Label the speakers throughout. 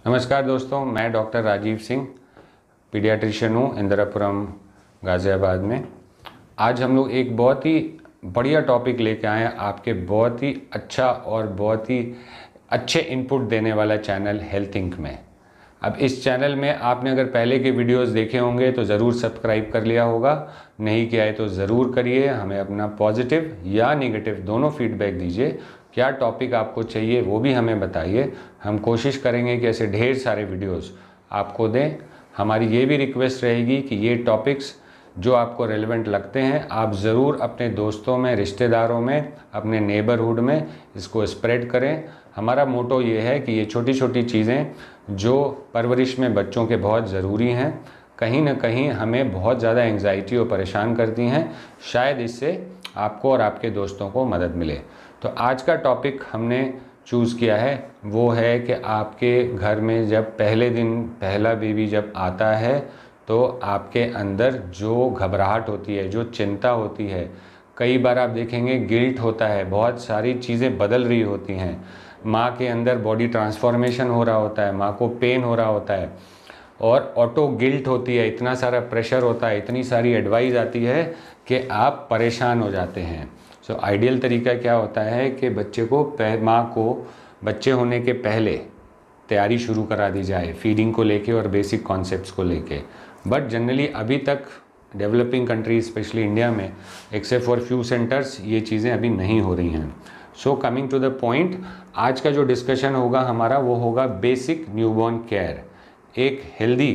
Speaker 1: नमस्कार दोस्तों, मैं डॉक्टर राजीव सिंह पीडियाट्रिशियन हूँ इंदिरापुरम गाज़ियाबाद में। आज हम लोग एक बहुत ही बढ़िया टॉपिक लेके आए हैं, आपके बहुत ही अच्छा और बहुत ही अच्छे इनपुट देने वाला चैनल हेल्थ इंक में। अब इस चैनल में आपने अगर पहले के वीडियोस देखे होंगे तो ज़रूर सब्सक्राइब कर लिया होगा, नहीं किया है तो ज़रूर करिए। हमें अपना पॉजिटिव या नेगेटिव दोनों फीडबैक दीजिए, क्या टॉपिक आपको चाहिए वो भी हमें बताइए। हम कोशिश करेंगे कि ऐसे ढेर सारे वीडियोस आपको दें। हमारी ये भी रिक्वेस्ट रहेगी कि ये टॉपिक्स जो आपको रेलेवेंट लगते हैं आप ज़रूर अपने दोस्तों में, रिश्तेदारों में, अपने नेबरहुड में इसको स्प्रेड करें। हमारा मोटो ये है कि ये छोटी छोटी चीज़ें जो परवरिश में बच्चों के बहुत ज़रूरी हैं, कहीं ना कहीं हमें बहुत ज़्यादा एंग्जाइटी और परेशान करती हैं, शायद इससे आपको और आपके दोस्तों को मदद मिले। तो आज का टॉपिक हमने चूज़ किया है वो है कि आपके घर में जब पहले दिन पहला बेबी जब आता है तो आपके अंदर जो घबराहट होती है, जो चिंता होती है, कई बार आप देखेंगे गिल्ट होता है, बहुत सारी चीज़ें बदल रही होती हैं, माँ के अंदर बॉडी ट्रांसफॉर्मेशन हो रहा होता है, माँ को पेन हो रहा होता है और ऑटो गिल्ट होती है, इतना सारा प्रेशर होता है, इतनी सारी एडवाइस आती है कि आप परेशान हो जाते हैं। सो आइडियल तरीका क्या होता है कि बच्चे को माँ को बच्चे होने के पहले तैयारी शुरू करा दी जाए फीडिंग को लेके और बेसिक कॉन्सेप्ट्स को लेके। बट जनरली अभी तक डेवलपिंग कंट्री स्पेशली इंडिया में एक्सेप्ट फॉर फ्यू सेंटर्स ये चीज़ें अभी नहीं हो रही हैं। So coming to the point, आज का जो डिस्कशन होगा हमारा वो होगा बेसिक न्यूबॉर्न केयर। एक हेल्दी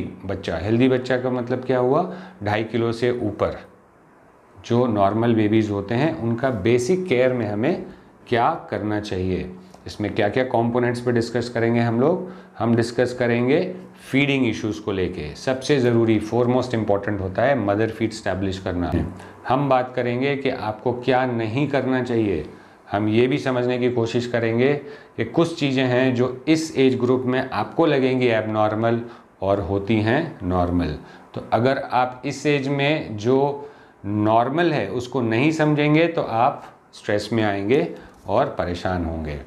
Speaker 1: बच्चा का मतलब क्या हुआ, 2.5 किलो से ऊपर जो नॉर्मल बेबीज़ होते हैं उनका बेसिक केयर में हमें क्या करना चाहिए। इसमें क्या क्या कंपोनेंट्स पे डिस्कस करेंगे हम डिस्कस करेंगे फीडिंग इश्यूज़ को लेके। सबसे ज़रूरी फोरमोस्ट इम्पॉर्टेंट होता है मदर फीड स्टैब्लिश करना है। हम बात करेंगे कि आपको क्या नहीं करना चाहिए। हम ये भी समझने की कोशिश करेंगे कि कुछ चीज़ें हैं जो इस एज ग्रुप में आपको लगेंगी एबनॉर्मल और होती हैं नॉर्मल। तो अगर आप इस एज में जो नॉर्मल है उसको नहीं समझेंगे तो आप स्ट्रेस में आएंगे और परेशान होंगे।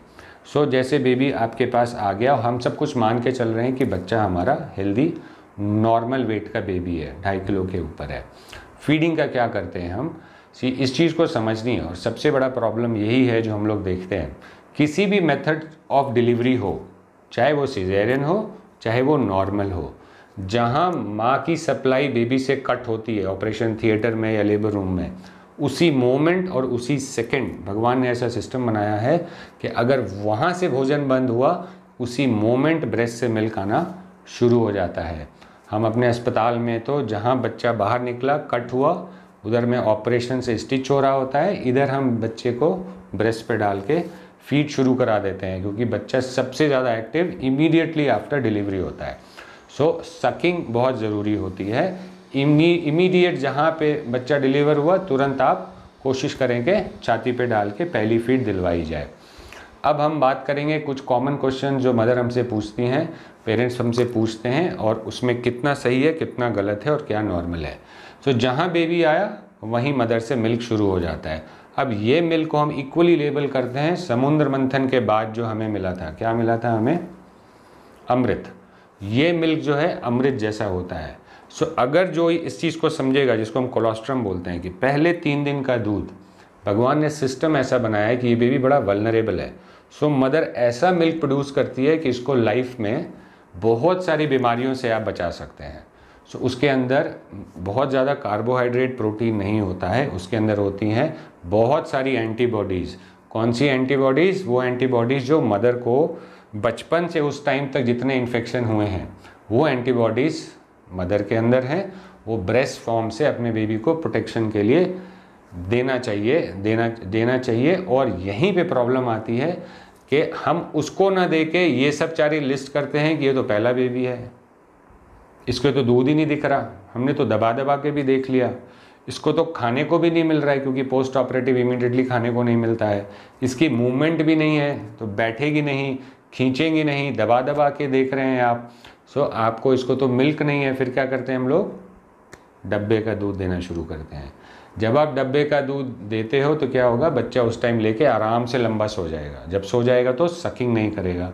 Speaker 1: सो जैसे बेबी आपके पास आ गया, हम सब कुछ मान के चल रहे हैं कि बच्चा हमारा हेल्दी नॉर्मल वेट का बेबी है, 2.5 किलो के ऊपर है। फीडिंग का क्या करते हैं हम, इस चीज़ को समझनी है। और सबसे बड़ा प्रॉब्लम यही है जो हम लोग देखते हैं, किसी भी मेथड ऑफ डिलीवरी हो, चाहे वो सिजेरियन हो चाहे वो नॉर्मल हो, जहाँ माँ की सप्लाई बेबी से कट होती है ऑपरेशन थिएटर में या लेबर रूम में, उसी मोमेंट और उसी सेकंड भगवान ने ऐसा सिस्टम बनाया है कि अगर वहाँ से भोजन बंद हुआ उसी मोमेंट ब्रेस्ट से मिल्क आना शुरू हो जाता है। हम अपने अस्पताल में तो जहाँ बच्चा बाहर निकला कट हुआ उधर में ऑपरेशन से स्टिच हो रहा होता है, इधर हम बच्चे को ब्रेस्ट पे डाल के फीड शुरू करा देते हैं, क्योंकि बच्चा सबसे ज़्यादा एक्टिव इमीडिएटली आफ्टर डिलीवरी होता है। सो सकिंग बहुत ज़रूरी होती है। इमीडिएट जहाँ पे बच्चा डिलीवर हुआ तुरंत आप कोशिश करें कि छाती पे डाल के पहली फीड दिलवाई जाए। अब हम बात करेंगे कुछ कॉमन क्वेश्चन जो मदर हमसे पूछती हैं, पेरेंट्स हमसे पूछते हैं, और उसमें कितना सही है कितना गलत है और क्या नॉर्मल है। तो जहाँ बेबी आया वहीं मदर से मिल्क शुरू हो जाता है। अब ये मिल्क को हम इक्वली लेबल करते हैं समुद्र मंथन के बाद जो हमें मिला था, क्या मिला था हमें, अमृत। ये मिल्क जो है अमृत जैसा होता है। सो अगर जो इस चीज़ को समझेगा, जिसको हम कोलोस्ट्रम बोलते हैं, कि पहले 3 दिन का दूध भगवान ने सिस्टम ऐसा बनाया है कि ये बेबी बड़ा वल्नरेबल है। सो मदर ऐसा मिल्क प्रोड्यूस करती है कि इसको लाइफ में बहुत सारी बीमारियों से आप बचा सकते हैं। सो उसके अंदर बहुत ज़्यादा कार्बोहाइड्रेट प्रोटीन नहीं होता है, उसके अंदर होती हैं बहुत सारी एंटीबॉडीज़। कौन सी एंटीबॉडीज़, वो एंटीबॉडीज़ जो मदर को बचपन से उस टाइम तक जितने इन्फेक्शन हुए हैं वो एंटीबॉडीज़ मदर के अंदर हैं। वो ब्रेस्ट फॉर्म से अपने बेबी को प्रोटेक्शन के लिए देना चाहिए। और यहीं पे प्रॉब्लम आती है कि हम उसको ना दे के ये सब सारी लिस्ट करते हैं कि ये तो पहला बेबी है, इसको तो दूध ही नहीं दिख रहा, हमने तो दबा दबा के भी देख लिया, इसको तो खाने को भी नहीं मिल रहा है क्योंकि पोस्ट ऑपरेटिव इमीडिएटली खाने को नहीं मिलता है, इसकी मूवमेंट भी नहीं है तो बैठेगी नहीं, खींचेंगी नहीं, दबा दबा के देख रहे हैं आप। सो आपको इसको तो मिल्क नहीं है, फिर क्या करते हैं हम लोग, डब्बे का दूध देना शुरू करते हैं। जब आप डब्बे का दूध देते हो तो क्या होगा, बच्चा उस टाइम लेके आराम से लंबा सो जाएगा। जब सो जाएगा तो सकिंग नहीं करेगा।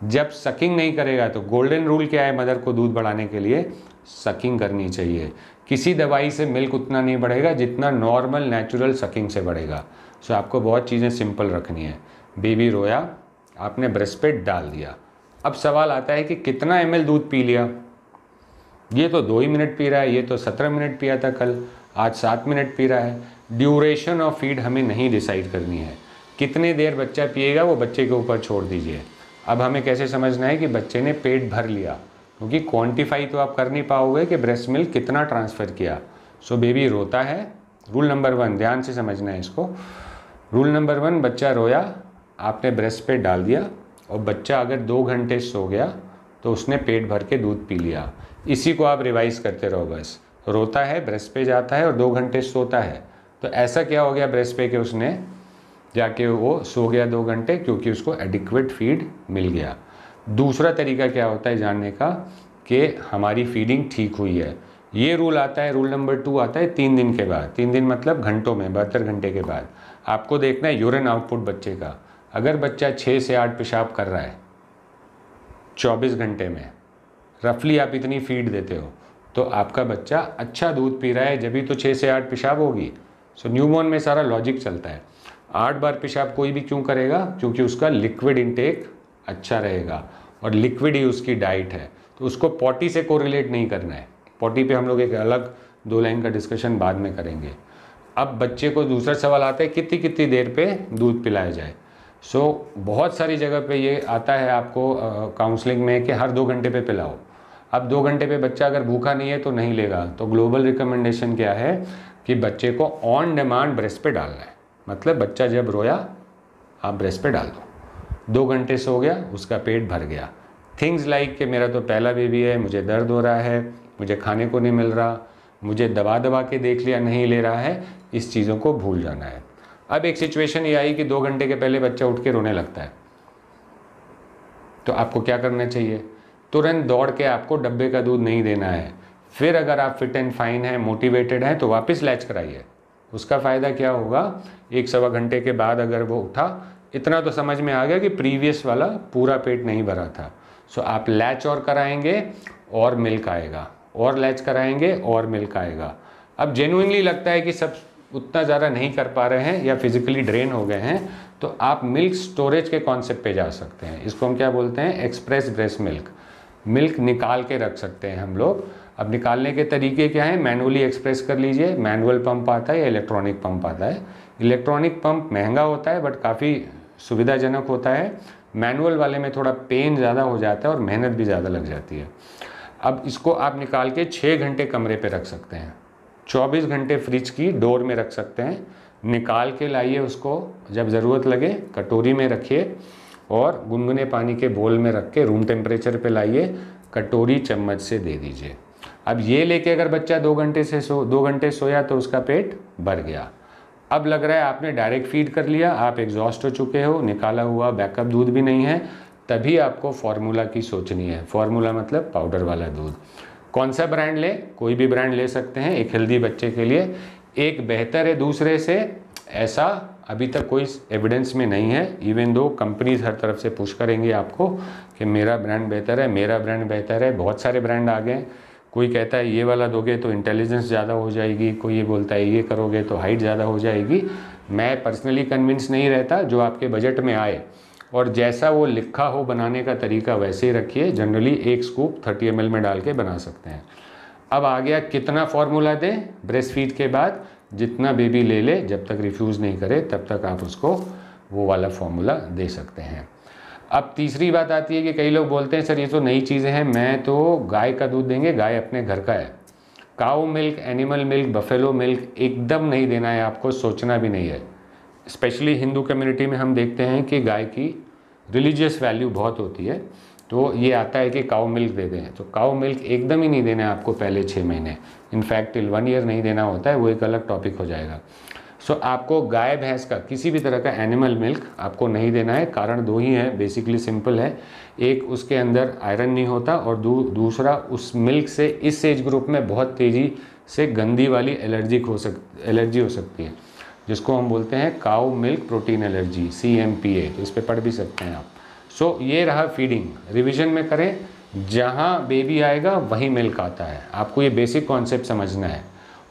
Speaker 1: जब सकिंग नहीं करेगा तो गोल्डन रूल क्या है मदर को दूध बढ़ाने के लिए, सकिंग करनी चाहिए। किसी दवाई से मिल्क उतना नहीं बढ़ेगा जितना नॉर्मल नेचुरल सकिंग से बढ़ेगा। सो आपको बहुत चीज़ें सिंपल रखनी है। बेबी रोया, आपने ब्रेस्ट पे डाल दिया। अब सवाल आता है कि कितना ml दूध पी लिया। ये तो 2 ही मिनट पी रहा है, ये तो 17 मिनट पिया था कल, आज 7 मिनट पी रहा है। ड्यूरेशन ऑफ फीड हमें नहीं डिसाइड करनी है, कितने देर बच्चा पिएगा वो बच्चे के ऊपर छोड़ दीजिए। अब हमें कैसे समझना है कि बच्चे ने पेट भर लिया, क्योंकि क्वांटिफाई तो आप कर नहीं पाओगे कि ब्रेस्ट मिल्क कितना ट्रांसफ़र किया। सो बेबी रोता है, रूल नंबर 1 ध्यान से समझना है इसको। रूल नंबर 1, बच्चा रोया, आपने ब्रेस्ट पे डाल दिया, और बच्चा अगर 2 घंटे सो गया तो उसने पेट भर के दूध पी लिया। इसी को आप रिवाइज करते रहो बस। रोता है, ब्रेस्ट पे जाता है और 2 घंटे सोता है, तो ऐसा क्या हो गया ब्रेस्ट पे कि उसने जाके वो सो गया 2 घंटे, क्योंकि उसको एडिक्वेट फीड मिल गया। दूसरा तरीका क्या होता है जानने का कि हमारी फीडिंग ठीक हुई है। ये रूल आता है, रूल नंबर 2 आता है 3 दिन के बाद। 3 दिन मतलब घंटों में, 72 घंटे के बाद आपको देखना है यूरिन आउटपुट बच्चे का। अगर बच्चा 6 से 8 पेशाब कर रहा है 24 घंटे में, रफली आप इतनी फीड देते हो, तो आपका बच्चा अच्छा दूध पी रहा है, जब भी तो 6 से 8 पेशाब होगी। सो न्यूबॉर्न में सारा लॉजिक चलता है। 8 बार पेशाब कोई भी क्यों करेगा, क्योंकि उसका लिक्विड इंटेक अच्छा रहेगा, और लिक्विड ही उसकी डाइट है। तो उसको पॉटी से कोरिलेट नहीं करना है। पॉटी पे हम लोग एक अलग 2 लाइन का डिस्कशन बाद में करेंगे। अब बच्चे को दूसरा सवाल आता है कितनी कितनी देर पे दूध पिलाया जाए। सो बहुत सारी जगह पे ये आता है आपको काउंसलिंग में कि हर 2 घंटे पे पिलाओ। अब 2 घंटे पे बच्चा अगर भूखा नहीं है तो नहीं लेगा। तो ग्लोबल रिकमेंडेशन क्या है कि बच्चे को ऑन डिमांड ब्रेस्ट पे डालना है। मतलब बच्चा जब रोया आप ब्रेस्ट पे डाल दो, 2 घंटे सो गया, उसका पेट भर गया। थिंग्स लाइक कि मेरा तो पहला बेबी है, मुझे दर्द हो रहा है, मुझे खाने को नहीं मिल रहा, मुझे दबा दबा के देख लिया नहीं ले रहा है, इस चीज़ों को भूल जाना है। अब एक सिचुएशन ये आई कि 2 घंटे के पहले बच्चा उठ के रोने लगता है, तो आपको क्या करना चाहिए? तुरंत दौड़ के आपको डब्बे का दूध नहीं देना है। फिर अगर आप फिट एंड फाइन हैं, मोटिवेटेड हैं, तो वापस लैच कराइए। उसका फ़ायदा क्या होगा, 1-1.25 घंटे के बाद अगर वो उठा, इतना तो समझ में आ गया कि प्रीवियस वाला पूरा पेट नहीं भरा था। सो आप लैच और कराएंगे और मिल्क आएगा, और लैच कराएंगे और मिल्क आएगा। अब जेन्युइनली लगता है कि सब उतना ज़्यादा नहीं कर पा रहे हैं या फिजिकली ड्रेन हो गए हैं, तो आप मिल्क स्टोरेज के कॉन्सेप्ट पे जा सकते हैं। इसको हम क्या बोलते हैं, एक्सप्रेस ब्रेस्ट मिल्क। मिल्क निकाल के रख सकते हैं हम लोग। अब निकालने के तरीके क्या हैं, मैनुअली एक्सप्रेस कर लीजिए, मैनुअल पंप आता है या इलेक्ट्रॉनिक पंप आता है। इलेक्ट्रॉनिक पंप महंगा होता है बट काफ़ी सुविधाजनक होता है। मैनुअल वाले में थोड़ा पेन ज़्यादा हो जाता है और मेहनत भी ज़्यादा लग जाती है। अब इसको आप निकाल के 6 घंटे कमरे पे रख सकते हैं, 24 घंटे फ्रिज की डोर में रख सकते हैं। निकाल के लाइए उसको, जब ज़रूरत लगे कटोरी में रखिए और गुनगुने पानी के बोल में रख के रूम टेम्परेचर पे लाइए, कटोरी चम्मच से दे दीजिए। अब ये लेके अगर बच्चा 2 घंटे सोया तो उसका पेट भर गया। अब लग रहा है आपने डायरेक्ट फीड कर लिया, आप एग्जॉस्ट हो चुके हो, निकाला हुआ बैकअप दूध भी नहीं है, तभी आपको फार्मूला की सोचनी है। फार्मूला मतलब पाउडर वाला दूध। कौन सा ब्रांड ले, कोई भी ब्रांड ले सकते हैं एक हेल्दी बच्चे के लिए। एक बेहतर है दूसरे से, ऐसा अभी तक कोई एविडेंस में नहीं है। इवन दो कंपनीज हर तरफ से पुश करेंगे आपको कि मेरा ब्रांड बेहतर है, मेरा ब्रांड बेहतर है। बहुत सारे ब्रांड आ गए। कोई कहता है ये वाला दोगे तो इंटेलिजेंस ज़्यादा हो जाएगी, कोई ये बोलता है ये करोगे तो हाइट ज़्यादा हो जाएगी। मैं पर्सनली कन्विंस नहीं रहता। जो आपके बजट में आए और जैसा वो लिखा हो बनाने का तरीका वैसे ही रखिए। जनरली 1 स्कूप 30 ml में डाल के बना सकते हैं। अब आ गया कितना फार्मूला दें ब्रेस्ट फीड के बाद, जितना बेबी ले ले, जब तक रिफ्यूज़ नहीं करे तब तक आप उसको वो वाला फार्मूला दे सकते हैं। अब तीसरी बात आती है कि कई लोग बोलते हैं सर ये तो नई चीज़ें हैं, मैं तो गाय का दूध देंगे, गाय अपने घर का है। Cow milk, animal milk, buffalo milk एकदम नहीं देना है आपको, सोचना भी नहीं है। स्पेशली हिंदू कम्युनिटी में हम देखते हैं कि गाय की रिलीजियस वैल्यू बहुत होती है, तो ये आता है कि काऊ मिल्क दे दें। तो काऊ मिल्क एकदम ही नहीं देना है आपको पहले 6 महीने, इनफैक्ट टिल 1 ईयर नहीं देना होता है, वो एक अलग टॉपिक हो जाएगा। सो आपको गाय भैंस का किसी भी तरह का एनिमल मिल्क आपको नहीं देना है। कारण 2 ही है, बेसिकली सिंपल है। एक, उसके अंदर आयरन नहीं होता, और दूसरा उस मिल्क से इस एज ग्रुप में बहुत तेज़ी से गंदी वाली एलर्जी हो सकती है, जिसको हम बोलते हैं काऊ मिल्क प्रोटीन एलर्जी, CMPA। तो इस पर पढ़ भी सकते हैं आप। सो ये रहा फीडिंग, रिवीजन में करें, जहाँ बेबी आएगा वहीं मिल्क आता है, आपको ये बेसिक कॉन्सेप्ट समझना है।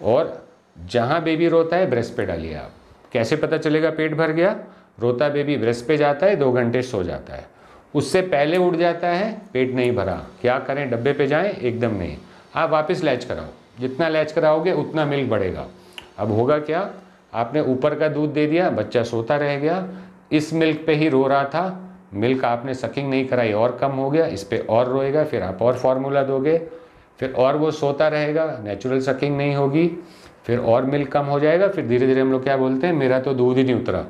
Speaker 1: और जहाँ बेबी रोता है ब्रेस्ट पे डालिए आप। कैसे पता चलेगा पेट भर गया? रोता बेबी ब्रेस्ट पे जाता है, 2 घंटे सो जाता है, उससे पहले उठ जाता है, पेट नहीं भरा, क्या करें? डब्बे पे जाएं? एकदम नहीं, आप वापस लैच कराओ, जितना लैच कराओगे उतना मिल्क बढ़ेगा। अब होगा क्या, आपने ऊपर का दूध दे दिया, बच्चा सोता रह गया, इस मिल्क पे ही रो रहा था, मिल्क आपने सकिंग नहीं कराई और कम हो गया, इस पे और रोएगा, फिर आप और फार्मूला दोगे, फिर और वो सोता रहेगा, नेचुरल सकिंग नहीं होगी, फिर और मिल्क कम हो जाएगा, फिर धीरे धीरे हम लोग क्या बोलते हैं, मेरा तो दूध ही नहीं उतरा,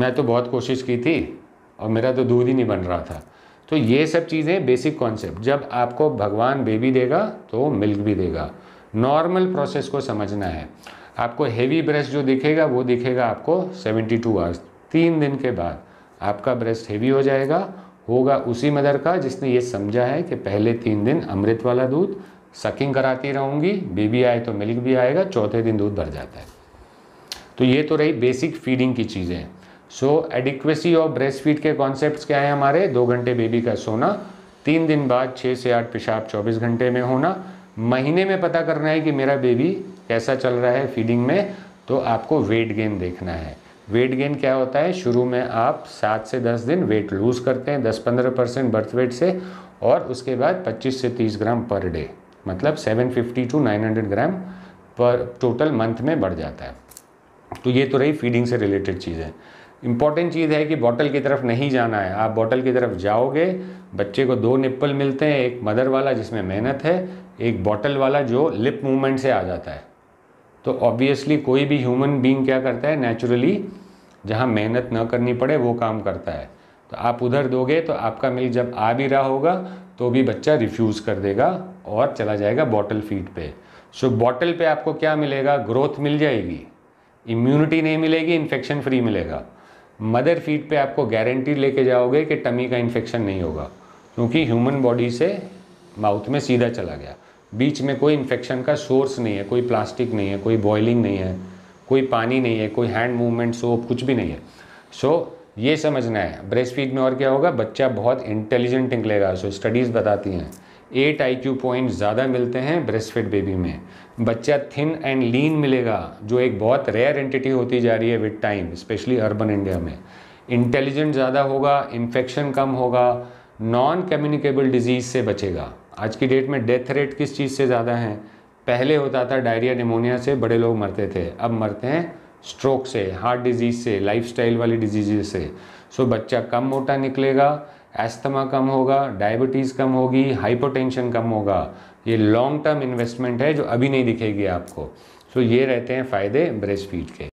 Speaker 1: मैं तो बहुत कोशिश की थी और मेरा तो दूध ही नहीं बन रहा था। तो ये सब चीज़ें बेसिक कॉन्सेप्ट, जब आपको भगवान बेबी देगा तो मिल्क भी देगा, नॉर्मल प्रोसेस को समझना है। आपको हेवी ब्रेस्ट जो दिखेगा वो दिखेगा आपको 72 आवर्स, 3 दिन के बाद आपका ब्रेस्ट हेवी हो जाएगा, होगा उसी मदर का जिसने ये समझा है कि पहले 3 दिन अमृत वाला दूध, सकिंग कराती रहूँगी, बेबी आए तो मिल्क भी आएगा, चौथे दिन दूध भर जाता है। तो ये तो रही बेसिक फीडिंग की चीज़ें। सो एडिक्वेसी ऑफ ब्रेस्ट फीड के कॉन्सेप्ट्स क्या है हमारे? 2 घंटे बेबी का सोना, 3 दिन बाद 6 से 8 पेशाब 24 घंटे में होना। महीने में पता करना है कि मेरा बेबी कैसा चल रहा है फीडिंग में, तो आपको वेट गेन देखना है। वेट गेन क्या होता है? शुरू में आप 7 से 10 दिन वेट लूज़ करते हैं, 10-15% बर्थ वेट से, और उसके बाद 25 से 30 ग्राम पर डे, मतलब 750 to 900 ग्राम पर टोटल मंथ में बढ़ जाता है। तो ये तो रही फीडिंग से रिलेटेड चीज़ें। इंपॉर्टेंट चीज़ है कि बॉटल की तरफ नहीं जाना है। आप बॉटल की तरफ जाओगे, बच्चे को 2 निप्पल मिलते हैं, एक मदर वाला जिसमें मेहनत है, एक बॉटल वाला जो लिप मूवमेंट से आ जाता है। तो ऑब्वियसली कोई भी ह्यूमन बीइंग क्या करता है, नेचुरली जहाँ मेहनत न करनी पड़े वो काम करता है। तो आप उधर दोगे तो आपका मिल्क जब आ भी रहा होगा तो भी बच्चा रिफ्यूज़ कर देगा और चला जाएगा बॉटल फीड पे। सो बॉटल पे आपको क्या मिलेगा? ग्रोथ मिल जाएगी, इम्यूनिटी नहीं मिलेगी, इन्फेक्शन फ्री मिलेगा। मदर फीड पे आपको गारंटी लेके जाओगे कि टमी का इन्फेक्शन नहीं होगा, क्योंकि ह्यूमन बॉडी से माउथ में सीधा चला गया, बीच में कोई इन्फेक्शन का सोर्स नहीं है, कोई प्लास्टिक नहीं है, कोई बॉइलिंग नहीं है, कोई पानी नहीं है, कोई हैंड मूवमेंट, सोप, कुछ भी नहीं है। सो ये समझना है। ब्रेस्ट फीड में और क्या होगा, बच्चा बहुत इंटेलिजेंट निकलेगा। सो स्टडीज़ बताती हैं 8 IQ पॉइंट्स ज़्यादा मिलते हैं ब्रेस्ट फीड बेबी में। बच्चा थिन एंड लीन मिलेगा, जो एक बहुत रेयर एंटिटी होती जा रही है with time, specially urban India में। इंटेलिजेंट ज़्यादा होगा, इन्फेक्शन कम होगा, नॉन कम्युनिकेबल डिजीज़ से बचेगा। आज की डेट में डेथ रेट किस चीज़ से ज़्यादा है? पहले होता था डायरिया निमोनिया से बड़े लोग मरते थे, अब मरते हैं स्ट्रोक से, हार्ट डिजीज़ से, लाइफस्टाइल वाली डिजीज़ से। सो बच्चा कम मोटा निकलेगा, एस्थमा कम होगा, डायबिटीज़ कम होगी, हाइपरटेंशन कम होगा। ये लॉन्ग टर्म इन्वेस्टमेंट है जो अभी नहीं दिखेगी आपको। सो ये रहते हैं फ़ायदे ब्रेस्ट फीड के।